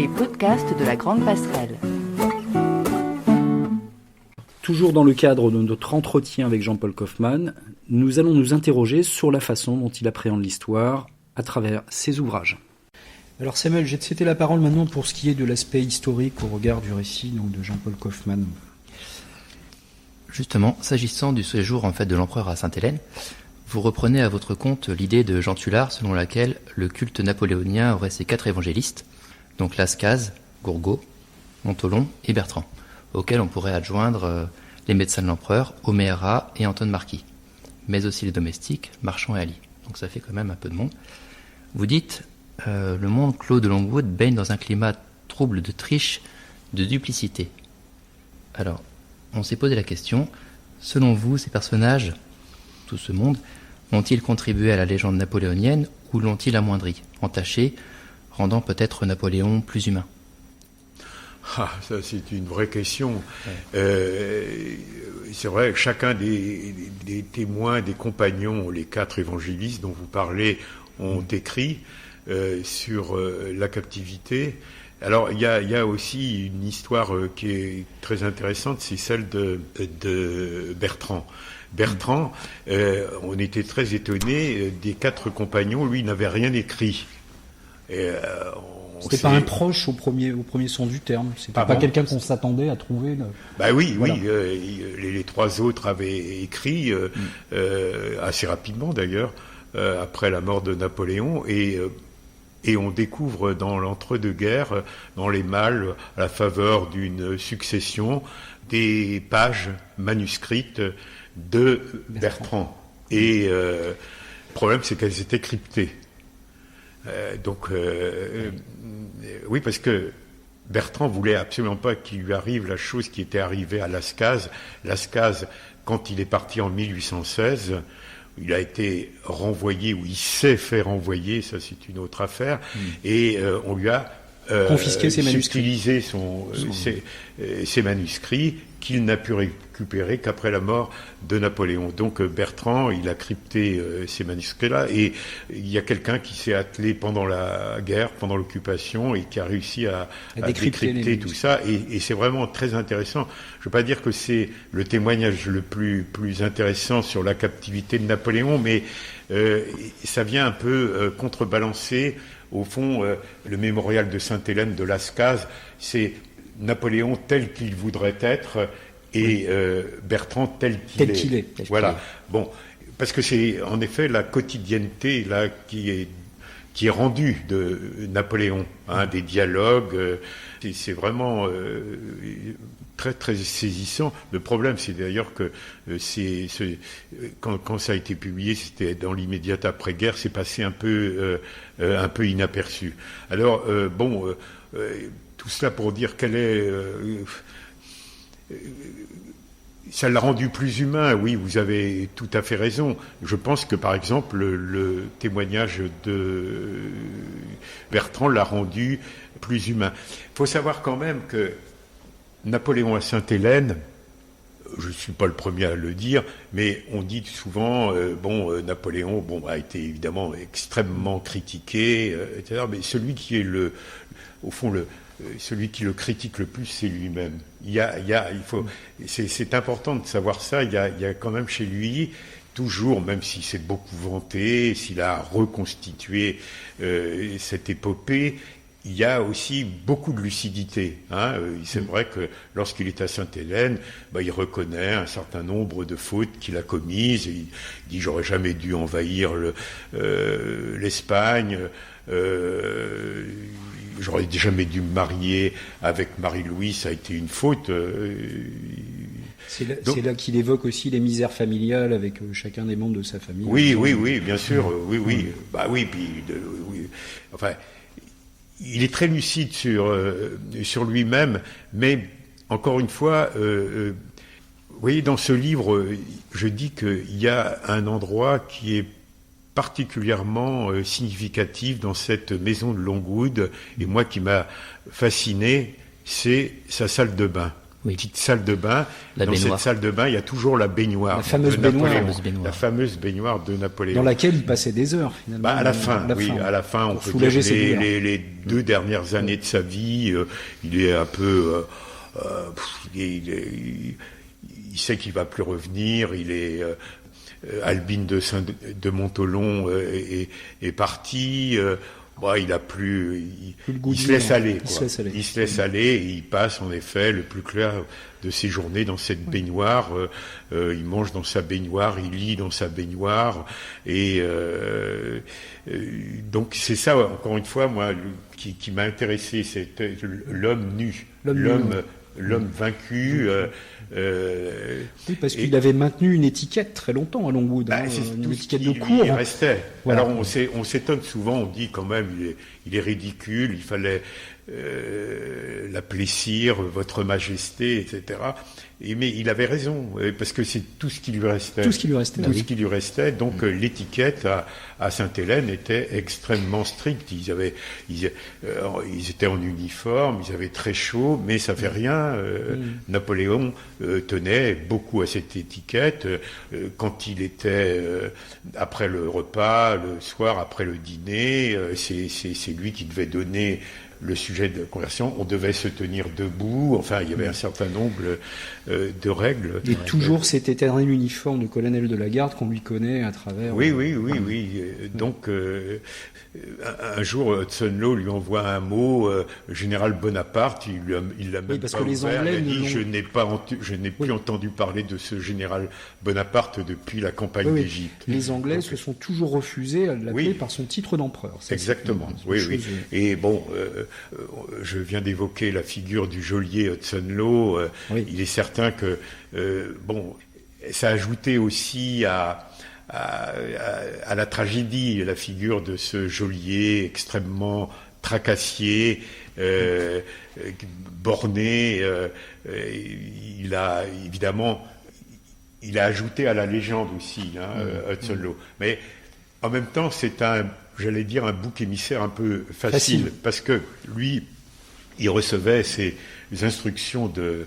Les podcasts de la Grande Passerelle. Toujours dans le cadre de notre entretien avec Jean-Paul Kaufmann, nous allons nous interroger sur la façon dont il appréhende l'histoire à travers ses ouvrages. Alors Samuel, je vais te céder la parole maintenant pour ce qui est de l'aspect historique au regard du récit donc de Jean-Paul Kaufmann. Justement, s'agissant du séjour de l'empereur à Sainte-Hélène, vous reprenez à votre compte l'idée de Jean Tullard selon laquelle le culte napoléonien aurait ses 4 évangélistes, donc Lascaz, Gourgaud, Montholon et Bertrand, auxquels on pourrait adjoindre les médecins de l'empereur, Oméra et Anton Marquis, mais aussi les domestiques, Marchand et Ali. Donc ça fait quand même un peu de monde. Vous dites, le monde clos de Longwood baigne dans un climat trouble de triche, de duplicité. Alors, on s'est posé la question, selon vous, ces personnages, tout ce monde, ont-ils contribué à la légende napoléonienne ou l'ont-ils amoindri, entaché, rendant peut-être Napoléon plus humain ? Ah, ça c'est une vraie question. Ouais. C'est vrai que chacun des témoins, des compagnons, les 4 évangélistes dont vous parlez, ont écrit sur la captivité. Alors il y a aussi une histoire qui est très intéressante, c'est celle de Bertrand. Bertrand, on était très étonnés, des 4 compagnons, lui, il n'avait rien écrit. C'était pas un proche au premier sens du terme. C'était pas quelqu'un qu'on s'attendait à trouver. Oui, voilà. Les 3 autres avaient écrit assez rapidement d'ailleurs, après la mort de Napoléon, et on découvre dans l'entre-deux-guerres, dans les malles, à la faveur d'une succession, des pages manuscrites de Bertrand. Et le problème, c'est qu'elles étaient cryptées. Oui, parce que Bertrand voulait absolument pas qu'il lui arrive la chose qui était arrivée à Lascaz. Lascaz, quand il est parti en 1816, il a été renvoyé, ou il s'est fait renvoyer, ça c'est une autre affaire, et on lui a confisqué ses manuscrits. Utilisé ses manuscrits qu'il n'a pu récupérer qu'après la mort de Napoléon. Donc Bertrand, il a crypté ces manuscrits-là, et il y a quelqu'un qui s'est attelé pendant la guerre, pendant l'occupation, et qui a réussi à décrypter tout ça, et c'est vraiment très intéressant. Je ne veux pas dire que c'est le témoignage le plus intéressant sur la captivité de Napoléon, mais ça vient un peu contrebalancer. Au fond, le mémorial de Sainte-Hélène de Lascaz, c'est Napoléon tel qu'il voudrait être et Bertrand tel qu'il est. Voilà. Bon, parce que c'est en effet la quotidienneté là qui est rendue de Napoléon, des dialogues. C'est vraiment très très saisissant. Le problème, c'est d'ailleurs que quand ça a été publié, c'était dans l'immédiate après-guerre, c'est passé un peu inaperçu. Alors tout cela pour dire quelle est ça l'a rendu plus humain. Oui, vous avez tout à fait raison. Je pense que par exemple le témoignage de Bertrand l'a rendu plus humain. Il faut savoir quand même que Napoléon à Sainte-Hélène, je ne suis pas le premier à le dire, mais on dit souvent, Napoléon a été évidemment extrêmement critiqué, etc. Mais celui qui est celui qui le critique le plus, c'est lui-même. C'est important de savoir ça. Il y a quand même chez lui, toujours, même si c'est beaucoup vanté, s'il a reconstitué cette épopée, il y a aussi beaucoup de lucidité. C'est vrai que lorsqu'il est à Sainte-Hélène, il reconnaît un certain nombre de fautes qu'il a commises. Il dit « j'aurais jamais dû envahir l'Espagne, j'aurais jamais dû me marier avec Marie-Louise, ça a été une faute. » C'est là qu'il évoque aussi les misères familiales avec chacun des membres de sa famille. Oui, bien sûr. Oui. Enfin, il est très lucide sur lui-même, mais encore une fois, vous voyez, dans ce livre, je dis qu'il y a un endroit qui est particulièrement significatif dans cette maison de Longwood, et moi qui m'a fasciné, c'est sa salle de bain. petite salle de bain. La Dans baignoire. cette salle de bain, il y a toujours la baignoire. La fameuse de baignoire. Napoléon. La fameuse baignoire de Napoléon. Dans laquelle il passait des heures, finalement. À la fin, à la fin, on Pour peut soulager dire ses douleurs. les 2 dernières années de sa vie, il est un peu, il sait qu'il va plus revenir. Il est Albine de Montolon est parti. Il a plus, Plus le goût il du se laisse vivre. aller. Il Quoi. se laisse aller. Il se laisse aller et il passe en effet le plus clair de ses journées dans cette baignoire. Il mange dans sa baignoire, il lit dans sa baignoire et donc c'est ça encore une fois moi qui m'a intéressé, c'était l'homme nu, l'homme vaincu. Oui, parce qu'il avait maintenu une étiquette très longtemps à Longwood, C'est une tout ce étiquette qui de lui cours. restait. Voilà. Alors on s'étonne souvent, on dit quand même il est ridicule, il fallait l'appeler sire, votre majesté, etc. Mais il avait raison, parce que c'est tout ce qui lui restait. Tout ce qui lui restait. Tout ce qui lui restait. Donc l'étiquette à Sainte-Hélène était extrêmement stricte. Ils étaient en uniforme, ils avaient très chaud, mais ça fait rien. Napoléon tenait beaucoup à cette étiquette. Quand il était après le repas, le soir, après le dîner, c'est lui qui devait donner le sujet de conversion, on devait se tenir debout, enfin il y avait un certain nombre de règles. Et toujours cet éternel uniforme de colonel de la garde qu'on lui connaît à travers... Oui. Donc un jour Hudson Law lui envoie un mot, général Bonaparte, il l'a même parce pas que les ouvert, Anglais il a dit ne je n'ai plus entendu parler de ce général Bonaparte depuis la campagne Oui, d'Égypte. les Anglais Donc, se sont toujours refusés à l'appeler Oui. par son titre d'empereur. Ça, Exactement, c'est oui. une chose, Et bon, je viens d'évoquer la figure du geôlier Hudson Law. Oui. Il est certain que, ça ajoutait aussi à la tragédie, la figure de ce geôlier extrêmement tracassier, borné. Il a évidemment, il a ajouté à la légende aussi, Hudson Law. Mais en même temps, c'est j'allais dire un bouc émissaire un peu facile. Parce que lui, il recevait ses instructions de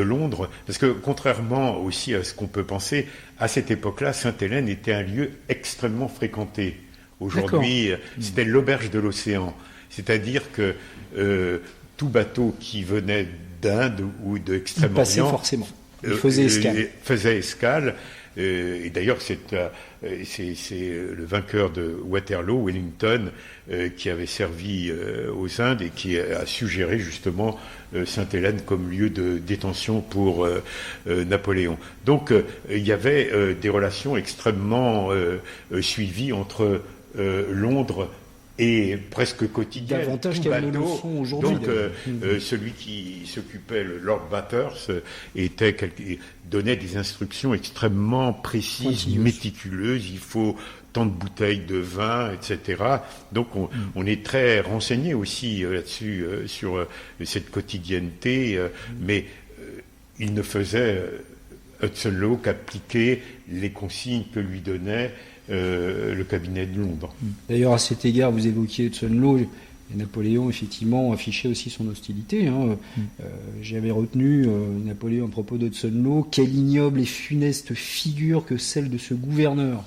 Londres, parce que contrairement aussi à ce qu'on peut penser, à cette époque-là, Sainte-Hélène était un lieu extrêmement fréquenté. Aujourd'hui, c'était l'auberge de l'océan, c'est-à-dire que tout bateau qui venait d'Inde ou d'Extrême-Orient passait forcément. Il faisait escale. Et d'ailleurs, c'est le vainqueur de Waterloo, Wellington, qui avait servi aux Indes et qui a suggéré justement Sainte-Hélène comme lieu de détention pour Napoléon. Donc, il y avait des relations extrêmement suivies entre Londres et presque quotidienne. Davantage qu'elles ne le sont aujourd'hui. Donc, celui qui s'occupait, le Lord Bathurst, donnait des instructions extrêmement précises, méticuleuses. Il faut tant de bouteilles de vin, etc. Donc, on est très renseigné aussi là-dessus, sur cette quotidienneté. Mais il ne faisait, Hudson Law, qu'appliquer les consignes que lui donnait le cabinet de Londres. D'ailleurs, à cet égard, vous évoquiez Hudson Law, et Napoléon, effectivement, affichait aussi son hostilité. J'avais retenu Napoléon à propos d'Hudson Law, quelle ignoble et funeste figure que celle de ce gouverneur.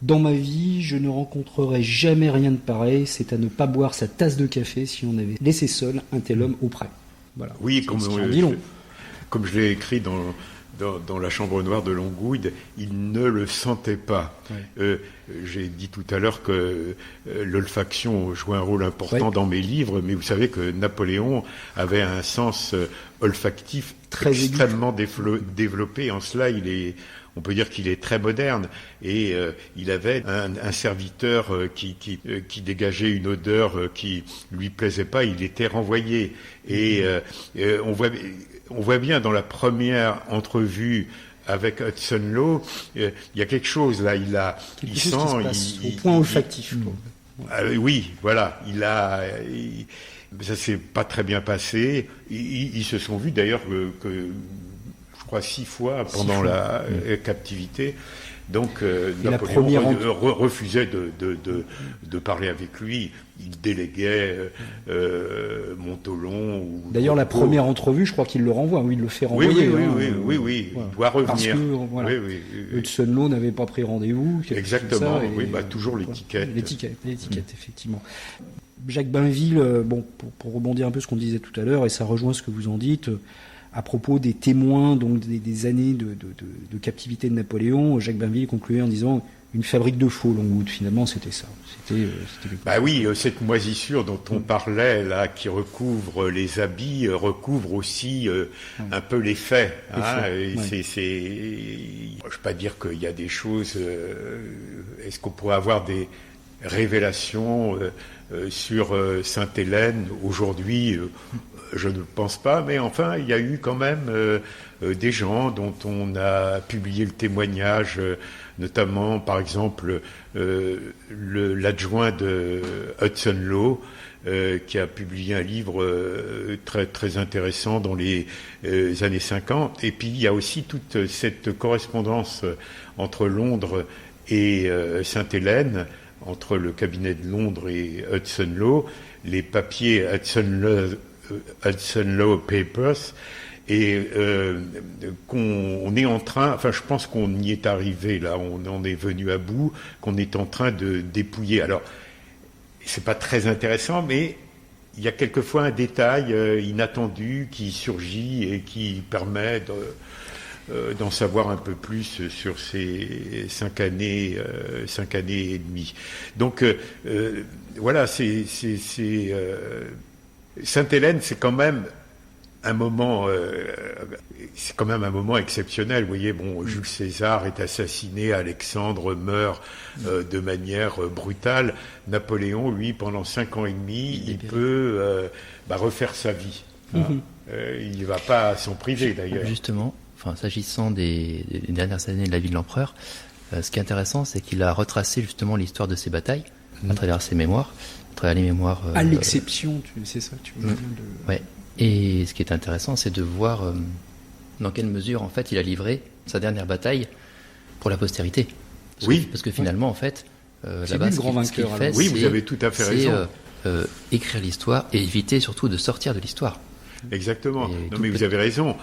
Dans ma vie, je ne rencontrerai jamais rien de pareil, c'est à ne pas boire sa tasse de café si on avait laissé seul un tel homme auprès. Voilà. Oui, comme je l'ai écrit dans la chambre noire de Longwood, il ne le sentait pas. Ouais. J'ai dit tout à l'heure que l'olfaction jouait un rôle important dans mes livres, mais vous savez que Napoléon avait un sens olfactif extrêmement développé. En cela, on peut dire qu'il est très moderne. Et il avait un serviteur qui dégageait une odeur qui lui plaisait pas, il était renvoyé. Et on voit bien dans la première entrevue avec Hudson Law, il y a quelque chose là, il sent, au point olfactif. Oui, voilà, ça s'est pas très bien passé. Ils se sont vus d'ailleurs que je crois 6 fois pendant la captivité. Donc la Napoléon première refusait de parler avec lui. Il déléguait Montholon. D'ailleurs, la première entrevue, je crois qu'il le renvoie, ou il le fait renvoyer. Oui, Voilà. il doit revenir. Parce que voilà, Hudson Law n'avait pas pris rendez-vous. Exactement, ça, toujours l'étiquette. L'étiquette, effectivement. Jacques Bainville, pour rebondir un peu sur ce qu'on disait tout à l'heure, et ça rejoint ce que vous en dites, à propos des témoins donc des années de captivité de Napoléon, Jacques Bainville concluait en disant une fabrique de faux, Longwood. Finalement, c'était ça. Cette moisissure dont on parlait là, qui recouvre les habits, recouvre aussi un peu les faits. Je ne veux pas dire qu'il y a des choses. Est-ce qu'on pourrait avoir des révélations sur Sainte-Hélène aujourd'hui? Je ne pense pas, mais enfin, il y a eu quand même des gens dont on a publié le témoignage, notamment, par exemple, l'adjoint de Hudson Law, qui a publié un livre très, très intéressant dans les années 50. Et puis, il y a aussi toute cette correspondance entre Londres et Sainte-Hélène, entre le cabinet de Londres et Hudson Law, les papiers Hudson Law Papers, et qu'on est en train, enfin je pense qu'on y est arrivé là, on en est venu à bout, qu'on est en train de dépouiller. Alors, c'est pas très intéressant, mais il y a quelquefois un détail inattendu qui surgit et qui permet d'en savoir un peu plus sur ces 5 années et demie. Donc voilà, Sainte-Hélène, c'est quand même un moment exceptionnel. Vous voyez, Jules César est assassiné, Alexandre meurt de manière brutale. Napoléon, lui, pendant 5 ans et demi, il peut refaire sa vie. Il ne va pas s'en priver, d'ailleurs. Justement, s'agissant des dernières années de la vie de l'empereur, ce qui est intéressant, c'est qu'il a retracé justement l'histoire de ses batailles à travers ses mémoires. Les mémoires. À l'exception, c'est ça, tu veux dire. Ouais. Et ce qui est intéressant, c'est de voir dans quelle mesure, en fait, il a livré sa dernière bataille pour la postérité. Parce que finalement, en fait, là-bas, ce qu'il fait, vous avez tout à fait raison. Écrire l'histoire et éviter surtout de sortir de l'histoire. Exactement. Mais vous avez raison.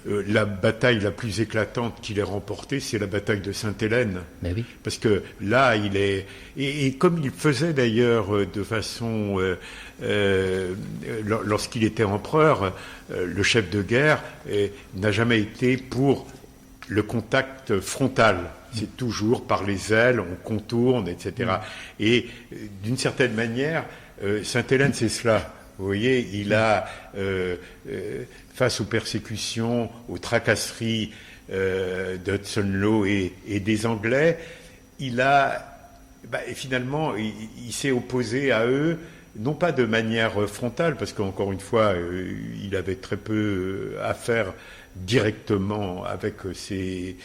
La bataille la plus éclatante qu'il ait remportée, c'est la bataille de Sainte-Hélène. Mais oui. Parce que là, il est... Et comme il faisait d'ailleurs de façon... lorsqu'il était empereur, le chef de guerre n'a jamais été pour le contact frontal. C'est toujours par les ailes, on contourne, etc. Et d'une certaine manière, Sainte-Hélène, c'est cela. Vous voyez, il a, face aux persécutions, aux tracasseries d'Hudson Law et des Anglais, il a, finalement, il s'est opposé à eux, non pas de manière frontale, parce qu'encore une fois, il avait très peu à faire directement avec ses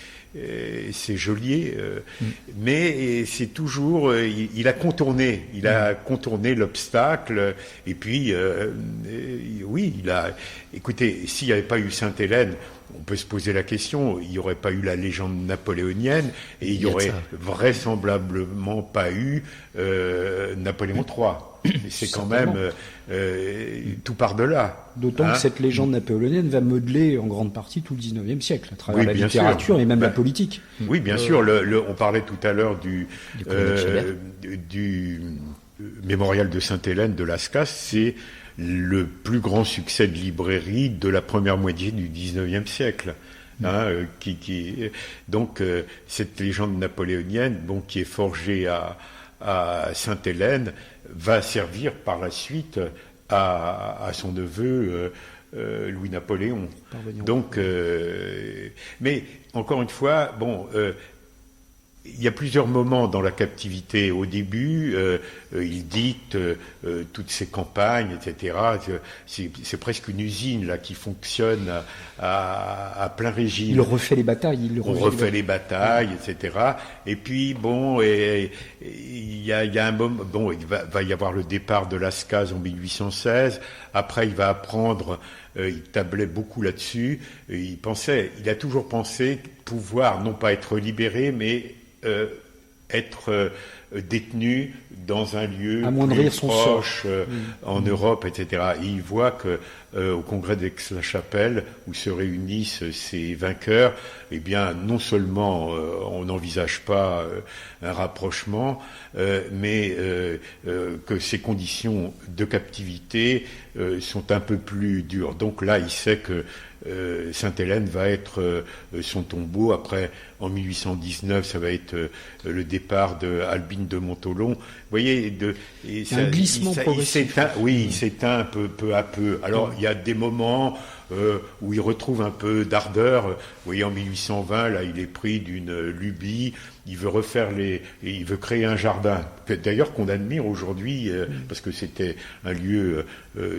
geôliers, mais c'est toujours, il a contourné l'obstacle, et puis oui, écoutez, s'il n'y avait pas eu Sainte-Hélène, on peut se poser la question, il n'y aurait pas eu la légende napoléonienne, et il n'y aurait vraisemblablement pas eu Napoléon III. C'est quand même tout par-delà. D'autant que cette légende napoléonienne va modeler en grande partie tout le XIXe siècle, à travers la littérature et même la politique. Oui, bien sûr. On parlait tout à l'heure du mémorial de Sainte-Hélène de Lascaux. C'est le plus grand succès de librairie de la première moitié du XIXe siècle. Donc, cette légende napoléonienne, qui est forgée à Sainte-Hélène, va servir par la suite à son neveu Louis-Napoléon. Donc, mais encore une fois, il y a plusieurs moments dans la captivité. Au début, il dicte toutes ses campagnes, etc. C'est presque une usine là qui fonctionne à plein régime. Il refait les batailles. On refait les batailles, etc. Et puis il y a un moment. Il va y avoir le départ de Lascaux en 1816. Après, il va apprendre. Il tablait beaucoup là-dessus. Il a toujours pensé pouvoir non pas être libéré, mais être détenu dans un lieu Amoindrir plus son proche en Europe, etc. Et il voit que au congrès d'Aix-la-Chapelle, où se réunissent ces vainqueurs, eh bien, non seulement on n'envisage pas un rapprochement, mais que ces conditions de captivité sont un peu plus dures. Donc là, il sait que Sainte-Hélène va être son tombeau. Après, en 1819, ça va être le départ de Albine de Montholon. Vous voyez, un glissement progressif. Il s'éteint peu à peu. Alors, il y a des moments où il retrouve un peu d'ardeur. Vous voyez, en 1820, là, il est pris d'une lubie. Il veut créer un jardin, d'ailleurs qu'on admire aujourd'hui, parce que c'était un lieu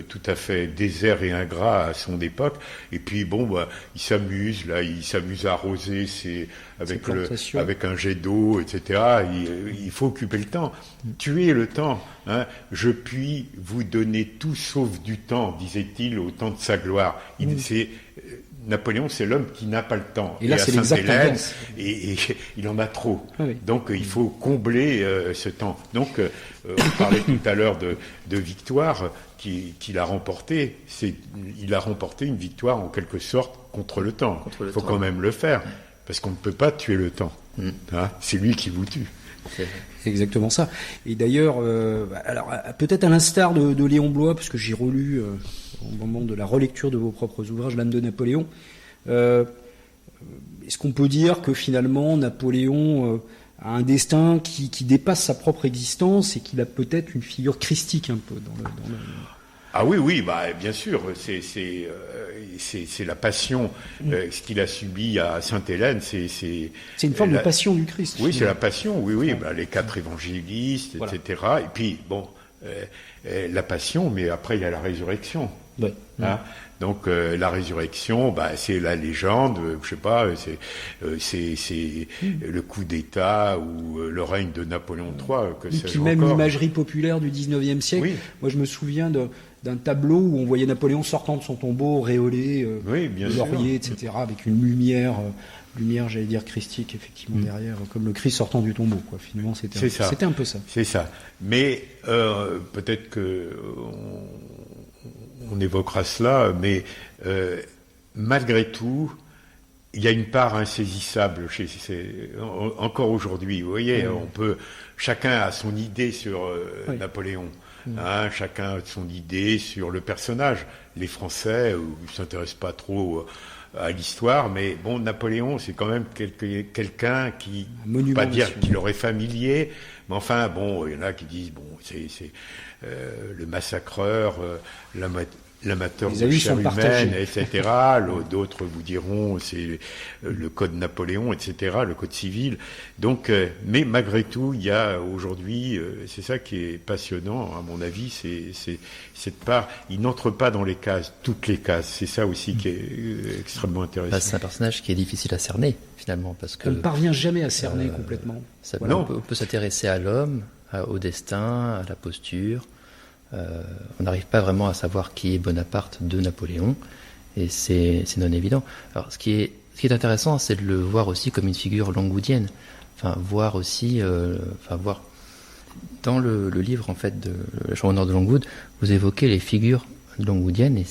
tout à fait désert et ingrat à son époque. Et puis il s'amuse à arroser avec un jet d'eau, etc. Il faut occuper le temps, tuer le temps. Hein. Je puis vous donner tout sauf du temps, disait-il au temps de sa gloire. Napoléon, c'est l'homme qui n'a pas le temps. Et là, c'est l'exact inverse. Et il en a trop. Ah oui. Donc, il faut combler ce temps. Donc, on parlait tout à l'heure de victoire qu'il a remportée. Il a remporté une victoire, en quelque sorte, contre le temps. Il faut quand même le faire, parce qu'on ne peut pas tuer le temps. Hein, c'est lui qui vous tue. C'est exactement ça. Et d'ailleurs, alors peut-être à l'instar de Léon Bloy, parce que j'ai relu au moment de la relecture de vos propres ouvrages, l'âme de Napoléon, est-ce qu'on peut dire que finalement Napoléon a un destin qui dépasse sa propre existence et qu'il a peut-être une figure christique un peu dans le... Ah oui, bien sûr, c'est la passion, ce qu'il a subi à Sainte-Hélène, c'est une forme de passion du Christ. Oui, c'est la passion, oui, les 4 évangélistes, voilà. Etc. Et puis, la passion, mais après il y a la résurrection. Oui. Hein. Donc la résurrection, c'est la légende, je sais pas, c'est le coup d'État ou le règne de Napoléon III. Que qui même l'imagerie populaire du 19e siècle. Oui. Moi, je me souviens d'un tableau où on voyait Napoléon sortant de son tombeau, réolé, de laurier, etc., avec une lumière, j'allais dire christique, effectivement, derrière, comme le Christ sortant du tombeau. Quoi. Finalement, c'était un peu ça. C'est ça. Mais peut-être que on évoquera cela, mais malgré tout, il y a une part insaisissable encore aujourd'hui. Vous voyez, chacun a son idée sur Napoléon. Hein, chacun a son idée sur le personnage. Les Français ne s'intéressent pas trop à l'histoire, mais Napoléon, c'est quand même quelqu'un qui, pas dire qu'il aurait familier, mais enfin, il y en a qui disent, c'est le massacreur, l'amateur de chair humaine, etc. D'autres vous diront c'est le code Napoléon, etc., le code civil. Donc, mais malgré tout, il y a aujourd'hui, c'est ça qui est passionnant, à mon avis, c'est cette part, il n'entre pas dans les cases, toutes les cases. C'est ça aussi qui est extrêmement intéressant. C'est un personnage qui est difficile à cerner, finalement, parce que... On ne parvient jamais à cerner complètement. On peut s'intéresser à l'homme, au destin, à la posture. On n'arrive pas vraiment à savoir qui est Bonaparte de Napoléon, et c'est non évident. Alors, ce qui est intéressant, c'est de le voir aussi comme une figure longwoodienne. Voir aussi, voir dans le livre en fait de La Chambre d'honneur de Longwood, vous évoquez les figures longwoodiennes. Et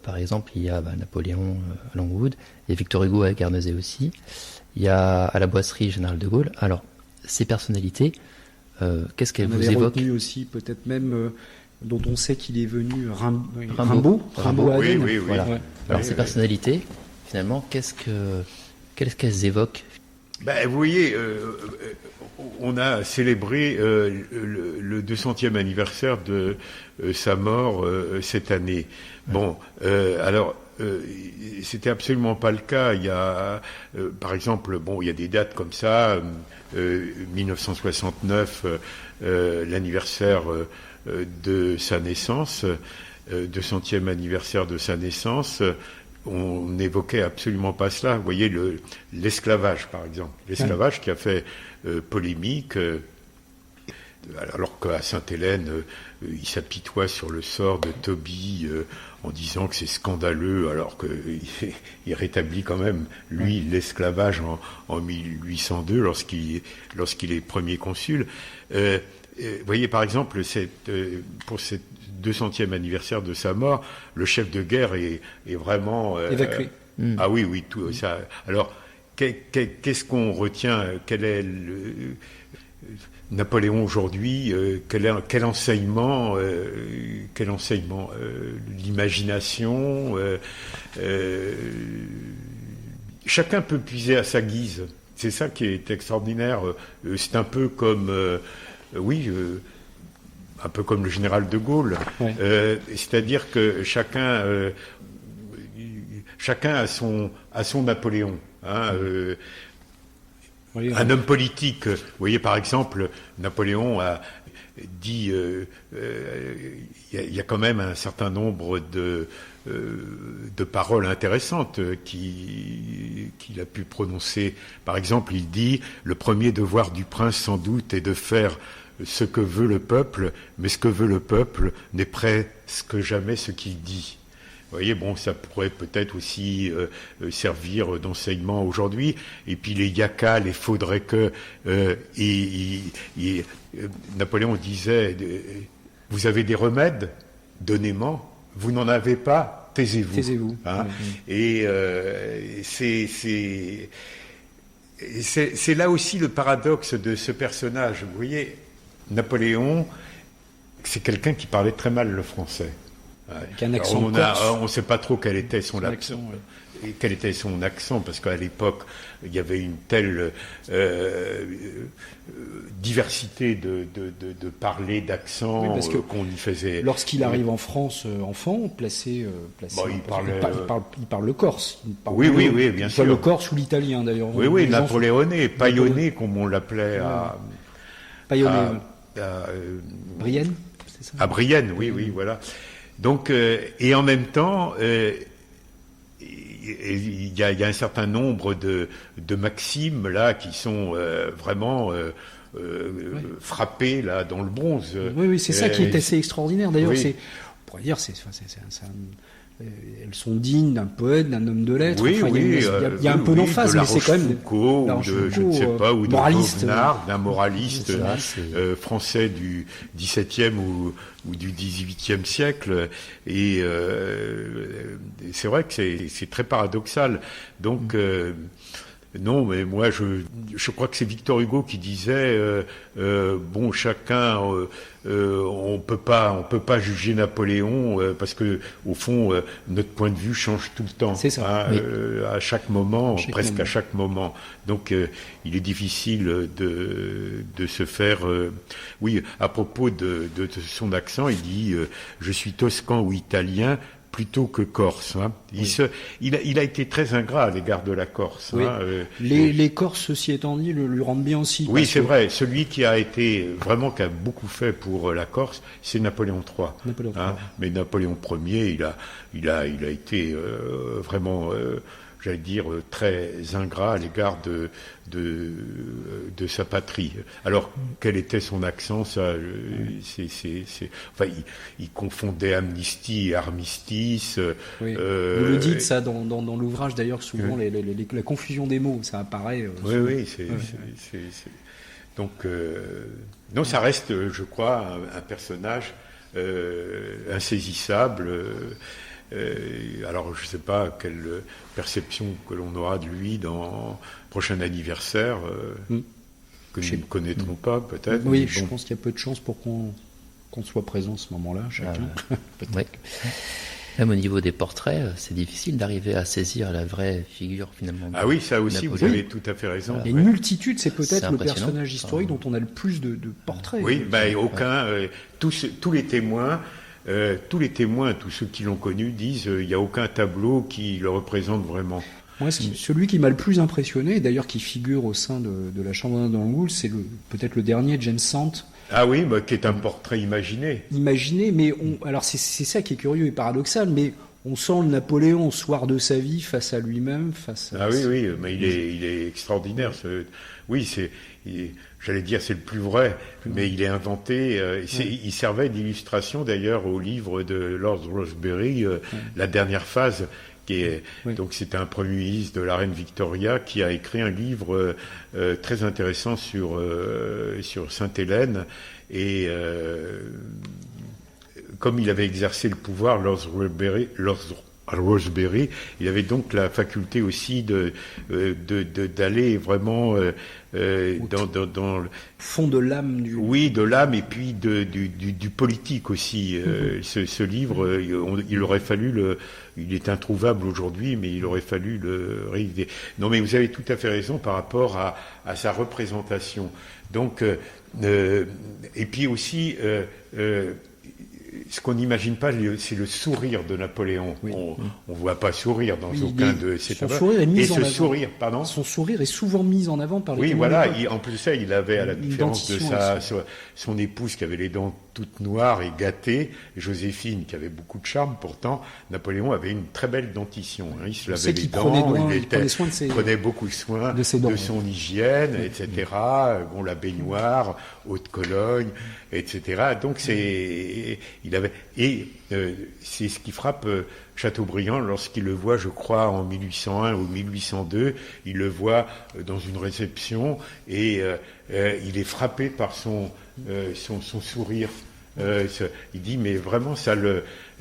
par exemple, il y a Napoléon à Longwood, il y a Victor Hugo à Guernesey aussi. Il y a à la Boisserie Général de Gaulle. Alors, ces personnalités. Qu'est-ce qu'elle vous évoque aussi, peut-être même dont on sait qu'il est venu Rimbaud à Aden. Oui. Voilà. Alors ces personnalités, finalement, qu'est-ce qu'elles évoquent? Vous voyez, on a célébré le 200e anniversaire de sa mort cette année. Alors. C'était absolument pas le cas. Il y a, par exemple, il y a des dates comme ça. 1969, l'anniversaire de sa naissance, 200e anniversaire de sa naissance. On n'évoquait absolument pas cela. Vous voyez l'esclavage, par exemple, l'esclavage qui a fait polémique. alors qu'à Sainte-Hélène, il s'apitoie sur le sort de Tobie en disant que c'est scandaleux, alors qu'il rétablit quand même, lui, l'esclavage en 1802 lorsqu'il est premier consul. Vous voyez, par exemple, pour cette 200e anniversaire de sa mort, le chef de guerre est vraiment... évacué. Ah oui, tout ça. Alors, qu'est-ce qu'on retient? Quel est Napoléon aujourd'hui? Quel enseignement? L'imagination. Chacun peut puiser à sa guise. C'est ça qui est extraordinaire. C'est un peu comme... un peu comme le général de Gaulle. Ouais. C'est-à-dire que chacun a son Napoléon. Hein, Oui, un homme politique, vous voyez par exemple, Napoléon a dit, il y a quand même un certain nombre de paroles intéressantes qu'il a pu prononcer. Par exemple, il dit, le premier devoir du prince sans doute est de faire ce que veut le peuple, mais ce que veut le peuple n'est presque jamais ce qu'il dit. Vous voyez, bon, ça pourrait peut-être aussi servir d'enseignement aujourd'hui. Et puis les yaka, les faudrait que... Napoléon disait, vous avez des remèdes, donnez-moi. Vous n'en avez pas, taisez-vous. Taisez-vous. Hein. Et c'est là aussi le paradoxe de ce personnage. Vous voyez, Napoléon, c'est quelqu'un qui parlait très mal le français. Avec un accent on ne sait pas trop quel était son accent. Ouais. Et quel était son accent, parce qu'à l'époque, il y avait une telle diversité de parler, d'accent, oui, qu'on y faisait... Lorsqu'il arrive en France, enfant, placé il parle le corse. Il parle oui, bien sûr. Le corse ou l'italien, d'ailleurs. Oui, napoléonais, paillonné, comme on l'appelait Paillonné. Brienne, c'est ça? À Brienne, oui, voilà. Donc, et en même temps... il y a un certain nombre de maximes là qui sont vraiment frappées là dans le bronze. Oui, c'est ça qui est assez extraordinaire. D'ailleurs, oui. On pourrait dire, elles sont dignes d'un poète, d'un homme de lettres. Oui, enfin, il y a un peu d'emphase, mais c'est quand même ou de, je ne sais pas, ou moraliste, d'un moraliste français du XVIIe ou du XVIIIe siècle. Et c'est vrai que c'est très paradoxal. Donc non, mais moi je crois que c'est Victor Hugo qui disait bon, chacun on peut pas juger Napoléon parce que au fond notre point de vue change tout le temps. C'est ça. Hein, oui. à chaque moment, À chaque moment. Donc il est difficile de se faire. Oui, à propos de son accent, il dit je suis toscan ou italien plutôt que corse. Hein. Il a été très ingrat à l'égard de la Corse. Oui. Hein, les Corses, ceci étant dit, lui rendent bien aussi. Oui, c'est vrai. Celui qui a beaucoup fait pour la Corse, c'est Napoléon III. Hein. Mais Napoléon Ier, il a été vraiment, j'allais dire, très ingrat à l'égard de sa patrie. Alors, quel était son accent, ça, enfin, il confondait amnistie et armistice. Oui. Vous le dites, ça, dans l'ouvrage, d'ailleurs, souvent, la confusion des mots, ça apparaît. Oui, Donc, non, ça reste, je crois, un personnage insaisissable. Alors, je ne sais pas quelle perception que l'on aura de lui dans le prochain anniversaire, que nous ne connaîtrons pas, peut-être. Oui, je pense qu'il y a peu de chances pour qu'on soit présent à ce moment-là, chacun. Peut-être. Même au niveau des portraits, c'est difficile d'arriver à saisir la vraie figure, finalement. Ah oui, ça aussi, vous avez tout à fait raison. Il y a une multitude, c'est peut-être le personnage historique dont on a le plus de portraits. Oui, aucun. Tous les témoins... tous ceux qui l'ont connu disent il n'y a aucun tableau qui le représente vraiment. Moi, celui qui m'a le plus impressionné, d'ailleurs qui figure au sein de la Chambre d'Angoulême, c'est peut-être le dernier, James Sant. Ah oui, qui est un portrait imaginé. Imaginé, mais alors c'est ça qui est curieux et paradoxal, mais on sent le Napoléon au soir de sa vie face à lui-même, oui, mais il est extraordinaire. Oui, j'allais dire c'est le plus vrai, mais il est inventé. Il servait d'illustration d'ailleurs au livre de Lord Rosebery, La dernière phase. Donc c'était un premier ministre de la reine Victoria qui a écrit un livre très intéressant sur Sainte-Hélène, et comme il avait exercé le pouvoir, Lord Rosebery, il avait donc la faculté aussi d'aller vraiment dans le fond de l'âme du... Oui, de l'âme, et puis du politique aussi. Ce livre, il aurait fallu il est introuvable aujourd'hui, mais il aurait fallu le rééditer. Non, mais vous avez tout à fait raison par rapport à sa représentation. Donc, et puis aussi, ce qu'on n'imagine pas, c'est le sourire de Napoléon. Oui. On voit pas sourire dans aucun de ses son tableaux. Sourire est mis et en ce avant. sourire, pardon. Son sourire est souvent mis en avant par les Oui, témoins voilà. d'époque. En plus de ça, il avait, à la différence de son épouse qui avait les dents toutes noires et gâtées, Joséphine qui avait beaucoup de charme. Pourtant, Napoléon avait une très belle dentition. Il se lavait les dents, il prenait beaucoup soin de son hygiène, etc. Bon, la baignoire, eau de Cologne, etc. Donc c'est ce qui frappe Chateaubriand lorsqu'il le voit, je crois, en 1801 ou 1802. Il le voit dans une réception et il est frappé par son sourire. Il dit, mais vraiment,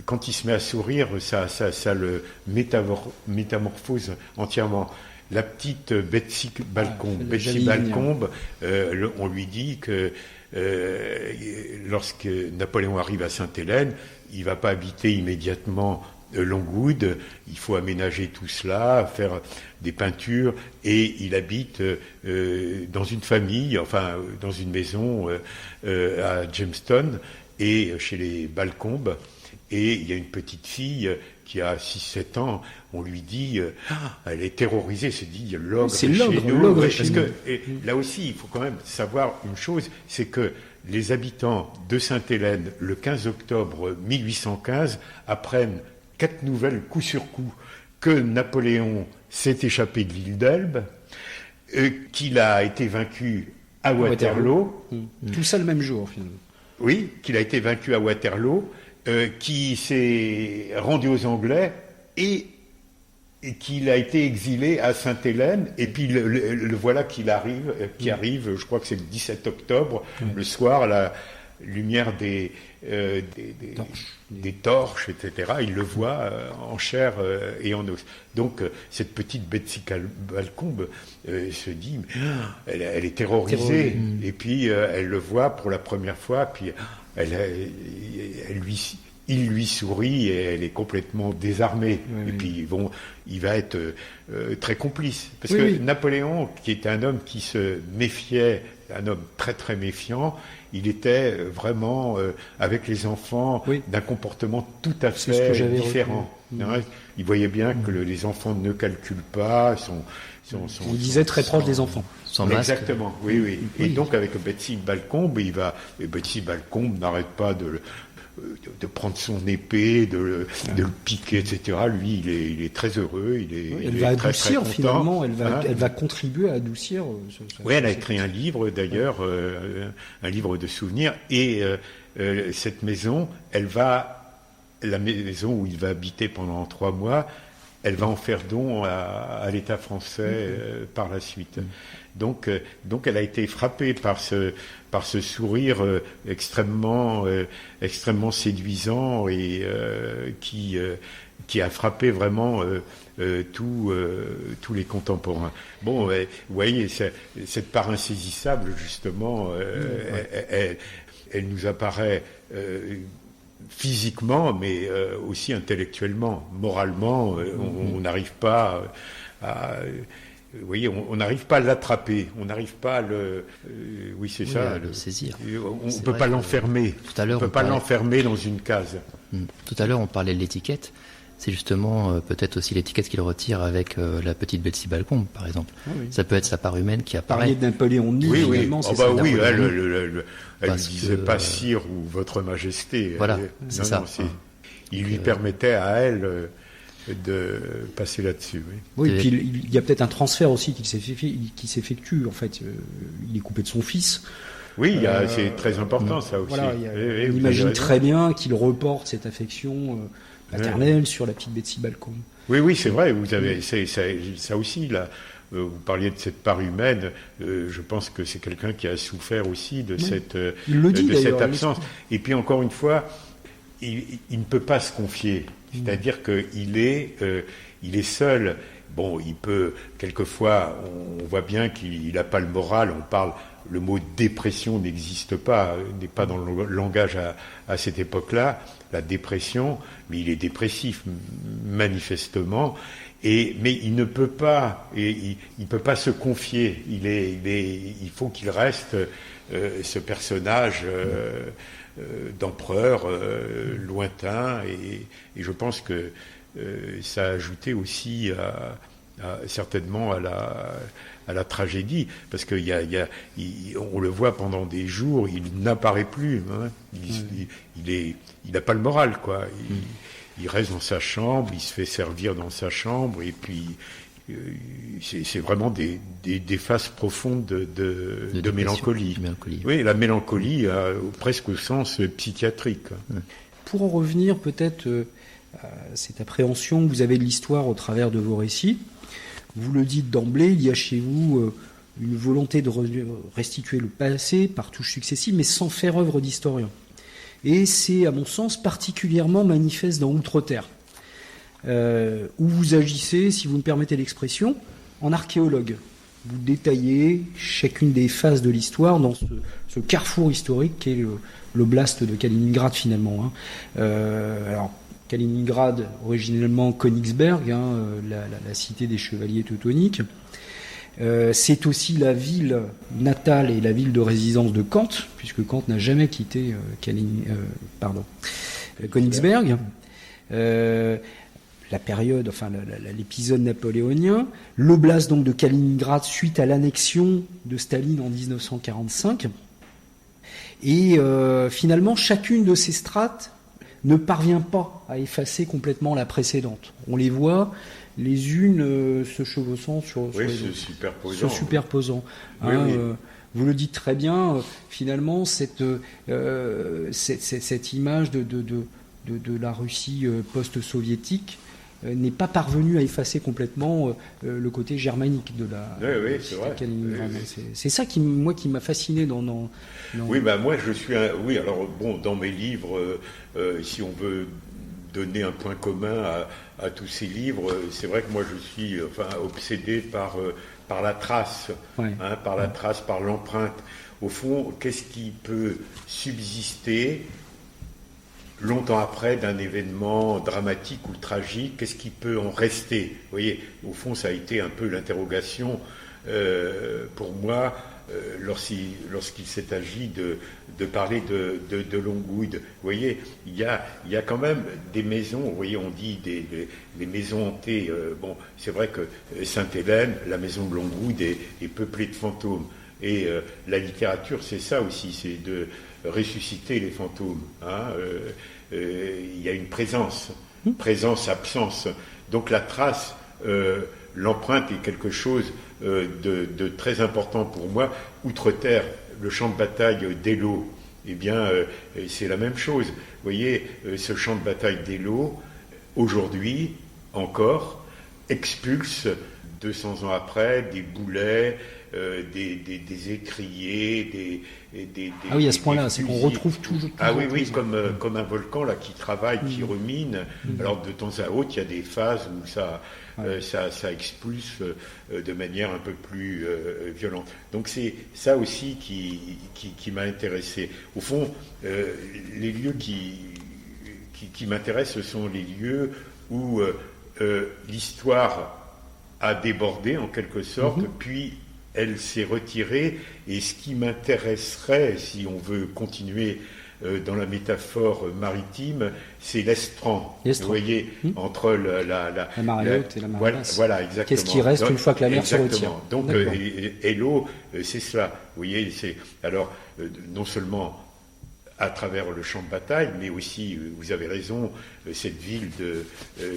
quand il se met à sourire, ça le métamorphose entièrement. La petite Betsy Balcombe, on lui dit que lorsque Napoléon arrive à Sainte-Hélène, il ne va pas habiter immédiatement Longwood, il faut aménager tout cela, faire des peintures, et il habite dans une famille, enfin dans une maison à Jamestown, et chez les Balcombe, et il y a une petite fille qui a 6-7 ans, on lui dit, elle est terrorisée, se dit, l'ogre c'est chez nous. l'ogre Parce que là aussi, il faut quand même savoir une chose, c'est que les habitants de Sainte-Hélène, le 15 octobre 1815, apprennent 4 nouvelles coup sur coup que Napoléon s'est échappé de l'île d'Elbe, qu'il a été vaincu à Waterloo. Tout ça le même jour, finalement. Oui, qu'il a été vaincu à Waterloo, qui s'est rendu aux Anglais et qu'il a été exilé à Sainte-Hélène, et puis le voilà qui arrive, je crois que c'est le 17 octobre, le soir, à la lumière des torches, etc. Il le voit en chair et en os. Donc cette petite Betsy Balcombe se dit, elle est terrorisée, et puis elle le voit pour la première fois, puis il lui sourit et elle est complètement désarmée. Et puis bon, il va être très complice. Parce que Napoléon, qui était un homme qui se méfiait, un homme très très méfiant, il était vraiment, avec les enfants, d'un comportement tout à fait différent. Il voyait bien que les enfants ne calculent pas, il disait très proche des enfants. Sans masque. Exactement, oui. Et donc avec Betsy Balcombe, Betsy Balcombe n'arrête pas de prendre son épée, de le piquer, etc. Lui, il est très heureux, il va est très, adoucir, très finalement, elle va contribuer à adoucir. Oui, elle a écrit un livre, d'ailleurs, un livre de souvenirs, et cette maison, la maison où il va habiter pendant 3 mois, elle va en faire don à l'État français par la suite. Donc elle a été frappée par ce sourire extrêmement séduisant et qui a frappé vraiment tous les contemporains. Bon, vous voyez, cette part insaisissable, justement, elle nous apparaît physiquement, mais aussi intellectuellement, moralement, on n'arrive pas à... Vous voyez, on n'arrive pas à l'attraper, on n'arrive pas à le... à le saisir. On ne peut pas l'enfermer. Tout à l'heure, on ne peut pas l'enfermer dans une case. Tout à l'heure, on parlait de l'étiquette. C'est justement peut-être aussi l'étiquette qu'il retire avec la petite Betsy Balcombe, par exemple. Ça peut être sa part humaine qui apparaît. Parler de Napoléon Nid, finalement, c'est ça. Elle ne disait pas sire ou votre majesté. Voilà, c'est ça. Il lui permettait à elle de passer là-dessus. Oui. Oui, et puis il y a peut-être un transfert aussi qui s'effectue. En fait, il est coupé de son fils. Oui, c'est très important ça aussi. Voilà, on imagine très bien qu'il reporte cette affection paternelle sur la petite Betsy Balcom. Oui, c'est vrai. Vous avez ça aussi là. Vous parliez de cette part humaine. Je pense que c'est quelqu'un qui a souffert aussi de cette absence. Et puis encore une fois, il ne peut pas se confier. C'est-à-dire qu'il est seul. Bon, il peut quelquefois. On voit bien qu'il n'a pas le moral. Le mot dépression n'existe pas, n'est pas dans le langage à cette époque-là, la dépression, mais il est dépressif, manifestement, mais il ne peut pas, il peut pas se confier, il faut qu'il reste ce personnage d'empereur lointain, et je pense que ça a ajouté aussi certainement à la tragédie, parce que on le voit pendant des jours, il n'apparaît plus, hein. Il n'a pas le moral, quoi. Il reste dans sa chambre, il se fait servir dans sa chambre, et puis c'est vraiment des phases profondes de mélancolie. Oui, la mélancolie presque au sens psychiatrique. Pour en revenir peut-être à cette appréhension que vous avez de l'histoire au travers de vos récits, vous le dites d'emblée, il y a chez vous une volonté de restituer le passé par touches successives, mais sans faire œuvre d'historien. Et c'est, à mon sens, particulièrement manifeste dans Outre-Terre, où vous agissez, si vous me permettez l'expression, en archéologue. Vous détaillez chacune des phases de l'histoire dans ce carrefour historique qu'est l'oblast de Kaliningrad, finalement. Alors, Kaliningrad, originellement Königsberg, la cité des chevaliers teutoniques. C'est aussi la ville natale et la ville de résidence de Kant, puisque Kant n'a jamais quitté Königsberg. La période, enfin l'épisode napoléonien, l'oblast donc de Kaliningrad suite à l'annexion de Staline en 1945. Et finalement, chacune de ces strates ne parvient pas à effacer complètement la précédente. On les voit les unes se chevauchant sur les autres, se superposant. Oui. Vous le dites très bien, finalement, cette image de la Russie post-soviétique n'est pas parvenue à effacer complètement le côté germanique de la Kaliningrad. C'est ça qui m'a fasciné dans... Oui, moi je suis dans mes livres, si on veut donner un point commun à tous ces livres, c'est vrai que moi je suis obsédé par la trace, par l'empreinte. Au fond, qu'est-ce qui peut subsister longtemps après d'un événement dramatique ou tragique? Qu'est-ce qui peut en rester? Vous voyez, au fond, ça a été un peu l'interrogation pour moi lorsqu'il s'est agi de parler de Longwood. Vous voyez, il y a quand même des maisons, vous voyez, on dit des maisons hantées. C'est vrai que Sainte-Hélène, la maison de Longwood, est peuplée de fantômes. Et la littérature, c'est ça aussi, c'est de ressusciter les fantômes. Il y a une présence, absence. Donc la trace, l'empreinte est quelque chose de très important pour moi. Outre-Terre, le champ de bataille d'Eylau, c'est la même chose. Vous voyez, ce champ de bataille d'Eylau, aujourd'hui encore, expulse 200 ans après des boulets, des étriers, ah oui, à ce point-là, c'est qu'on retrouve toujours. Ah oui, comme un volcan là qui travaille, qui rumine. Alors de temps à autre, il y a des phases où ça expulse de manière un peu plus violente. Donc c'est ça aussi qui m'a intéressé. Au fond, les lieux qui m'intéressent, ce sont les lieux où l'histoire a débordé en quelque sorte, puis elle s'est retirée, et ce qui m'intéresserait, si on veut continuer dans la métaphore maritime, c'est l'estran. Vous voyez, entre la marée haute et la marée basse. Voilà, exactement. Qu'est-ce qui reste une fois que la mer se retire? Donc, et l'eau, c'est cela. Vous voyez, alors, non seulement à travers le champ de bataille, mais aussi, vous avez raison, cette ville de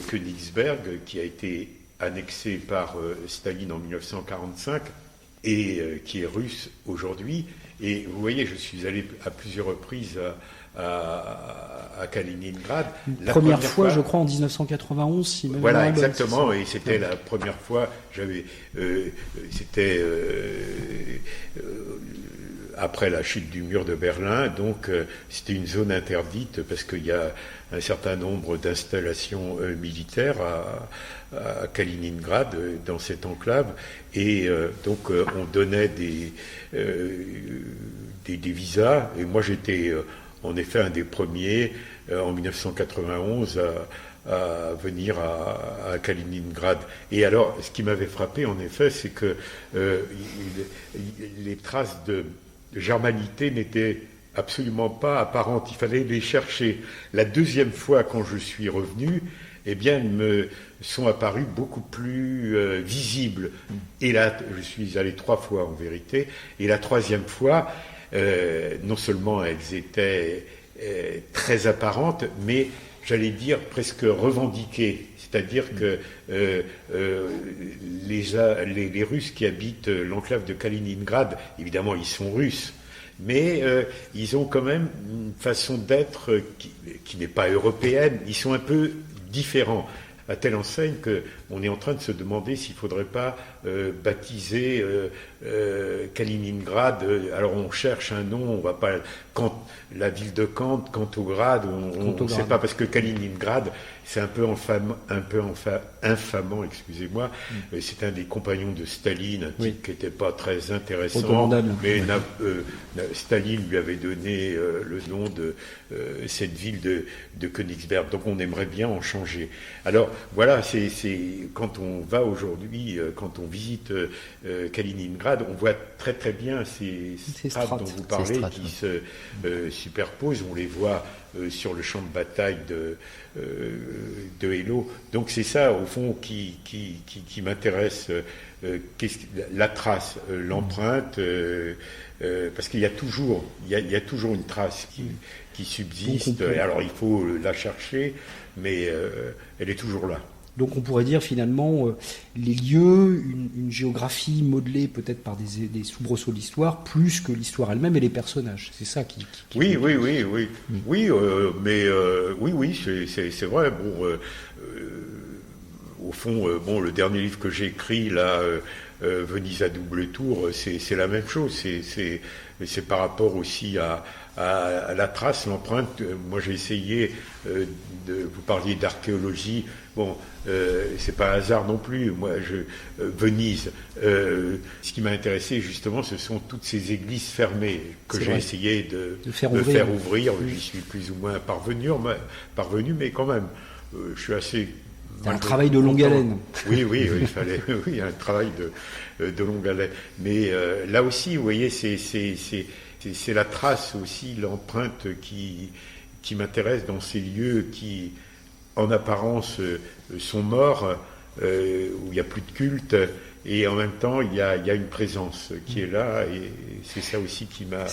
Königsberg qui a été annexée par Staline en 1945 et qui est russe aujourd'hui. Et vous voyez, je suis allé à plusieurs reprises à Kaliningrad. La première fois, je crois, en 1991. Si voilà, exactement. Et c'était la première fois. C'était après la chute du mur de Berlin. Donc, c'était une zone interdite parce qu'il y a un certain nombre d'installations militaires à Kaliningrad, dans cette enclave. Et donc, on donnait des visas. Et moi, j'étais en effet un des premiers en 1991 à venir à Kaliningrad. Et alors, ce qui m'avait frappé, en effet, c'est que les traces de germanité n'étaient absolument pas apparentes. Il fallait les chercher. La deuxième fois, quand je suis revenu, eh bien, elles me sont apparues beaucoup plus visibles. Et là, je suis allé 3 fois en vérité. Et la troisième fois, non seulement elles étaient très apparentes, mais j'allais dire presque revendiquées. C'est-à-dire que les Russes qui habitent l'enclave de Kaliningrad, évidemment, ils sont russes, mais ils ont quand même une façon d'être qui n'est pas européenne. Ils sont un peu différents, à telle enseigne qu'on est en train de se demander s'il ne faudrait pas baptiser Kaliningrad. Alors on cherche un nom, on va pas... la ville de Kant, Kantograd, on ne sait pas, parce que Kaliningrad, c'est un peu infamant, excusez-moi. C'est un des compagnons de Staline, un type qui n'était pas très intéressant, mais Staline lui avait donné le nom de cette ville de Königsberg. Donc on aimerait bien en changer. Alors voilà, c'est quand on va aujourd'hui, quand on visite Kaliningrad, on voit très très bien ces strates dont vous parlez qui se superposent. On les voit sur le champ de bataille de Eylau. Donc c'est ça au fond qui m'intéresse, la trace, l'empreinte, parce qu'il y a toujours une trace qui subsiste. Alors il faut la chercher, mais elle est toujours là. Donc on pourrait dire finalement les lieux, une géographie modelée peut-être par des soubresauts d'histoire, plus que l'histoire elle-même et les personnages. C'est ça qui oui, c'est vrai. Bon, au fond, le dernier livre que j'ai écrit là, Venise à double tour, c'est la même chose. C'est par rapport aussi à la trace, l'empreinte. Moi, j'ai essayé vous parliez d'archéologie. Bon, c'est pas un hasard non plus. Moi, Venise. Ce qui m'a intéressé justement, ce sont toutes ces églises fermées que j'ai essayé de faire ouvrir. J'y suis plus ou moins parvenu, mais quand même, je suis assez. C'est un travail de longue haleine. Oui, il fallait. Oui, un travail de longue haleine. Mais là aussi, vous voyez, c'est la trace aussi, l'empreinte qui m'intéresse dans ces lieux qui, en apparence, sont morts, où il n'y a plus de culte, et en même temps, il y a une présence qui est là, et c'est ça aussi qui m'a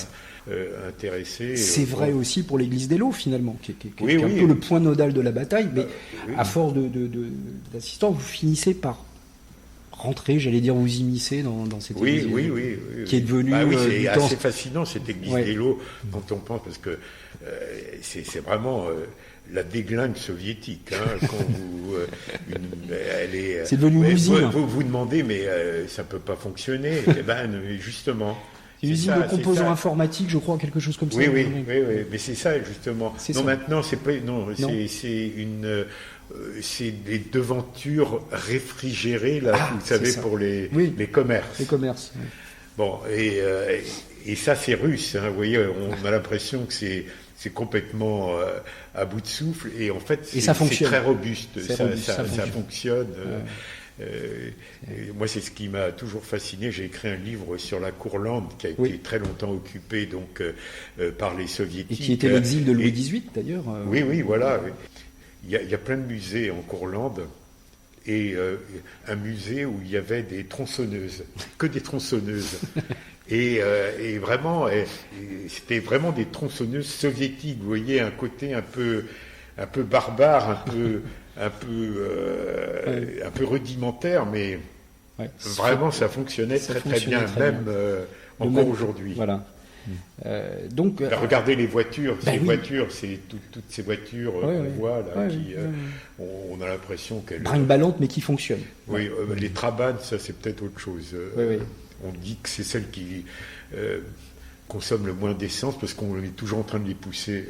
intéressé. C'est vrai aussi pour l'église d'Eylau, finalement, qui est un peu le point nodal de la bataille, mais à force d'assistance, vous finissez par rentrer, j'allais dire vous immiscer dans cette église qui est devenue... c'est assez fascinant, cette église d'Eylau, quand on pense, parce que c'est vraiment la déglingue soviétique. Quand c'est devenu une usine. Vous demandez, mais ça ne peut pas fonctionner. Eh ben, justement... C'est une usine de composants informatiques, je crois, quelque chose comme ça. Oui, mais c'est ça, justement. Maintenant, c'est des devantures réfrigérées, là, vous savez, pour les commerces. Les commerces. Oui. Bon, et ça, c'est russe. Vous voyez, on a l'impression que c'est complètement à bout de souffle, et en fait, c'est très robuste. Ça fonctionne. Moi, c'est ce qui m'a toujours fasciné. J'ai écrit un livre sur la Courlande qui a été très longtemps occupée donc par les soviétiques. Et qui était l'exil de Louis XVIII, d'ailleurs. Oui, voilà. Il y a plein de musées en Courlande, et un musée où il y avait des tronçonneuses, que des tronçonneuses. Et vraiment, c'était vraiment des tronçonneuses soviétiques. Vous voyez un côté un peu barbare, un peu rudimentaire, mais vraiment ça fonctionnait très bien, même encore aujourd'hui. Voilà. Donc, regardez les voitures, voitures, c'est toutes ces voitures qu'on voit là, on a l'impression qu'elles brinque-ballantes, mais qui fonctionnent. Oui, les Trabant, ça c'est peut-être autre chose. On dit que c'est celles qui consomment le moins d'essence parce qu'on est toujours en train de les pousser.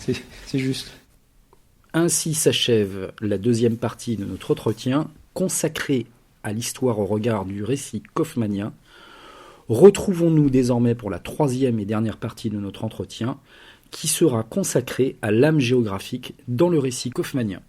C'est juste. Ainsi s'achève la deuxième partie de notre entretien consacrée à l'histoire au regard du récit kaufmannien. Retrouvons-nous désormais pour la troisième et dernière partie de notre entretien qui sera consacrée à l'âme géographique dans le récit kaufmannien.